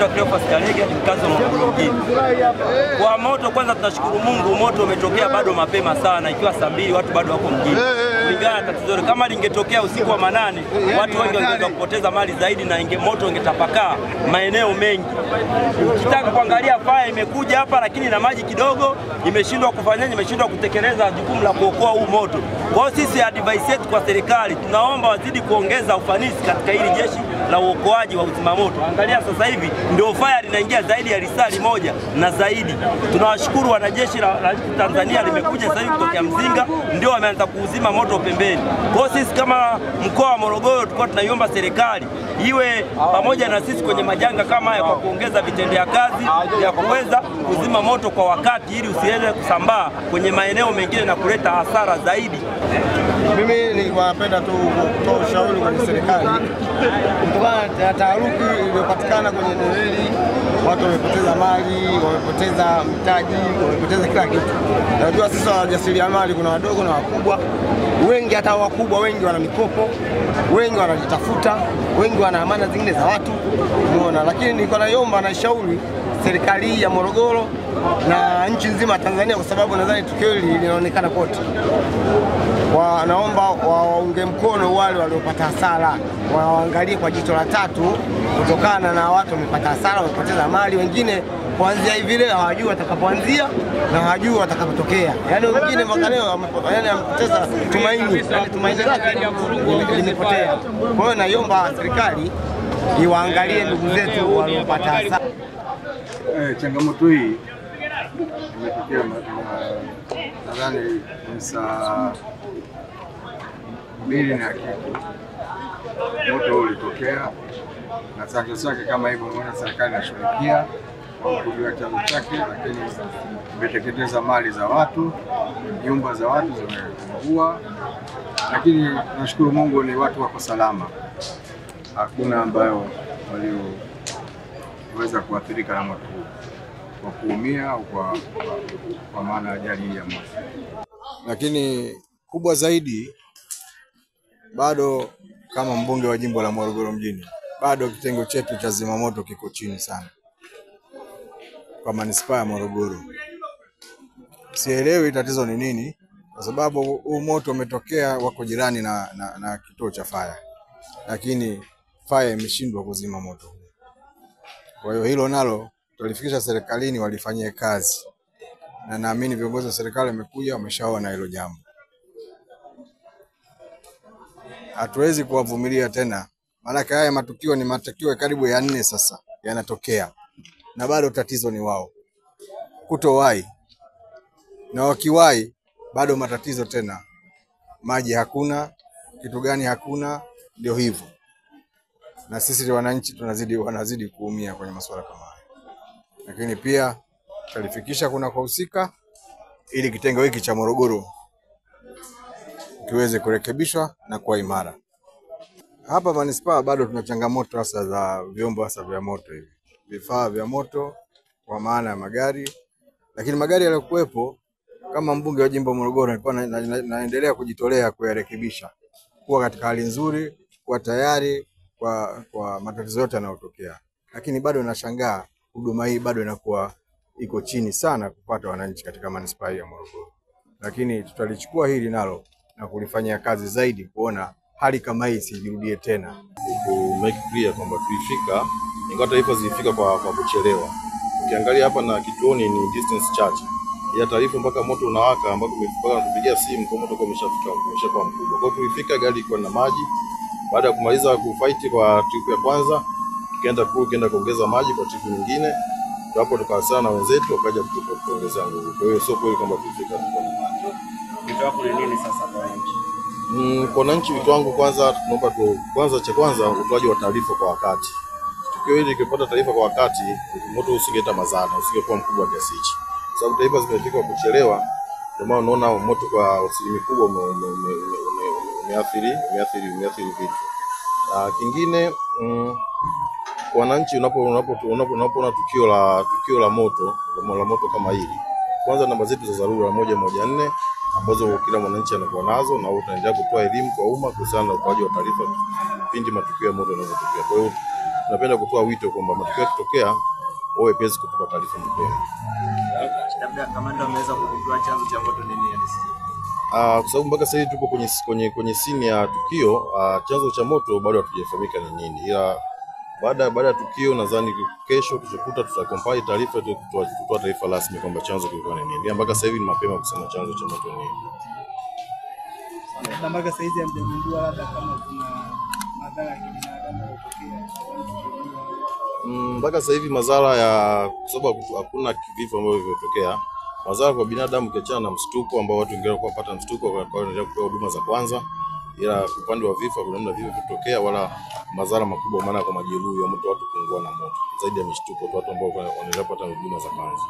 naitwa Cleophas Karege, ni mkazi wa Morogoro mjini. Kwa moto kwanza tunashukuru Mungu, moto umetokea bado mapema sana, ikiwa saa 2 watu bado wako mjini. Kulingana tatizo kama lingetokea usiku wa manane, watu wengi wangeweza kupoteza mali zaidi na moto ungetapakaa maeneo mengi. Ukitaka kuangalia fire imekuja hapa lakini na maji kidogo, imeshindwa kutekeleza jukumu la kuokoa huu moto. Kwa hiyo sisi advice yetu kwa serikali, tunaomba wazidi kuongeza ufanisi katika hili jeshi la uokoaji wa uzima moto. Angalia sasa hivi ndio fire linaingia zaidi ya risali moja na zaidi. Tunawashukuru wanajeshi la Tanzania limekuja sasa hivi kutoka Mzinga, ndio wameanza kuuzima moto pembeni. Kwa hiyo sisi kama mkoa wa Morogoro tulikuwa tunaiomba serikali iwe pamoja na sisi kwenye majanga kama haya kwa kuongeza vitendea kazi ya kuweza kuzima moto kwa wakati ili usiende kusambaa kwenye maeneo mengine na kuleta hasara zaidi. Mimi nilikuwa napenda tu kutoa ushauri kwa serikali kutokana na taharuki iliyopatikana kwenye eneo hili. Watu wamepoteza mali, wamepoteza mtaji, wamepoteza kila kitu. Najua sisi wajasiriamali kuna wadogo na wakubwa. Wengi hata wakubwa wengi wana mikopo, wengi wanajitafuta, wengi wana amana zingine za watu. Umeona, lakini nilikuwa naomba na shauri serikali ya Morogoro na nchi nzima Tanzania, kwa sababu nadhani tukio hili linaonekana kote. Naomba waunge mkono wale waliopata hasara, waangalie kwa jicho la tatu kutokana na watu wamepata hasara, wamepoteza mali, wengine kuanzia hivi leo hawajui watakapoanzia na hawajui watakapotokea. Yaani wengine mpaka leo wamepoteza tumaini lake limepotea. Kwa hiyo naomba serikali iwaangalie ndugu zetu waliopata hasara. Changamoto hii imetokea nadhani saa 2 na kitu, moto ulitokea na chanzo chake kama hivyo. Unaona serikali inashughulikia kwa kujua chanzo chake, lakini imeteketeza mali za watu, nyumba za watu zimeungua, lakini nashukuru Mungu ni watu wako salama, hakuna ambayo walioweza kuathirika na moto huu kwa kuumia au kwa maana ajali ya moto. Lakini kubwa zaidi, bado kama mbunge wa jimbo la Morogoro mjini, bado kitengo chetu cha zimamoto kiko chini sana kwa manispaa ya Morogoro. Sielewi tatizo ni nini, kwa sababu huu moto umetokea wako jirani na kituo cha fire, lakini fire imeshindwa kuzima moto. Kwa hiyo hilo nalo tulifikisha serikalini walifanyie kazi, na naamini viongozi wa serikali wamekuja wameshaona hilo jambo. Hatuwezi kuwavumilia tena, maana haya matukio ni matukio karibu ya 4 sasa yanatokea, na bado tatizo ni wao kutowahi, na wakiwahi bado matatizo tena. Maji hakuna, kitu gani hakuna, ndio hivyo. Na sisi wananchi wanazidi kuumia kwenye masuala kama haya. Lakini pia tulifikisha kuna kuhusika ili kitengo hiki cha Morogoro kiweze kurekebishwa na kuwa imara. Hapa manispaa bado tuna changamoto hasa za vyombo hasa vya moto hivi. Vifaa vya moto kwa maana ya magari. Lakini magari yaliokuwepo, kama mbunge wa jimbo Morogoro nilikuwa naendelea kujitolea kuyarekebisha, kuwa katika hali nzuri, kuwa tayari kwa matatizo yote yanayotokea. Lakini bado nashangaa huduma hii bado inakuwa iko chini sana kupata wananchi katika manispaa ya Morogoro. Lakini tutalichukua hili nalo na kulifanyia kazi zaidi kuona hali kama hii isijirudie tena. Make clear kwamba tulifika, ingawa taarifa zilifika kwa kuchelewa. Ukiangalia hapa na kituoni ni distance chache. Ya taarifa mpaka moto unawaka, ambako mpaka tupigia simu kwa moto umeshakuwa mkubwa. Kwa hiyo tulifika, gari iko na maji. Baada ya kumaliza kufight kwa trip ya kwanza, tukaenda kuongeza maji kwa trip nyingine. Hapo tukawasiliana na wenzetu wakaja kutuongezea nguvu. Kwa hiyo sio kweli kwamba tulifika tuko na maji. Wito wako ni nini sasa kwa wananchi? Kwa wananchi wito wangu kwanza, tunaomba kwanza utoaji wa taarifa kwa wakati. Tukio hili likipata taarifa kwa wakati, moto usingeleta madhara, usingekuwa mkubwa kiasi hichi. Sababu taarifa zimefika kuchelewa, ndio maana unaona moto kwa asilimia kubwa umeathiri vitu. Kingine kwa wananchi, unapoona tukio la moto kama hili, kwanza namba zetu za dharura 114 ambazo kila mwananchi anakuwa nazo, na utaendelea kutoa elimu kwa umma kuhusiana na utoaji wa taarifa pindi matukio ya moto yanapotokea. Kwa hiyo tunapenda kutoa wito kwamba matukio yakitokea wawe pesi kutupa taarifa mapema. Labda kamanda ameweza kugundua chanzo cha moto nini yani? Kwa sababu mpaka sasa hivi tupo kwenye scene ya tukio, chanzo cha moto bado hatujafahamika ni nini. Ila baada ya tukio nadhani kesho tutakuta tutacompile taarifa tutoa taarifa rasmi kwamba chanzo kilikuwa ni nini. Mpaka sasa hivi ni mapema kusema chanzo cha moto ni nini. Na mpaka sasa hivi hamjagundua labda kama kuna madhara ya kibinadamu yanayotokea. Mpaka sasa hivi madhara ya kwa sababu hakuna vifo ambavyo vimetokea. Madhara kwa binadamu kiachana na mshtuko ambao watu wengine walikuwa wapata mshtuko kwa kuendelea kupewa huduma za kwanza, ila upande wa vifo kuna namna vifo vitokea wala madhara makubwa maana kwa majeruhi au watu kuungua na moto. Zaidi ya mshtuko watu ambao wanaendelea kupata huduma za kwanza.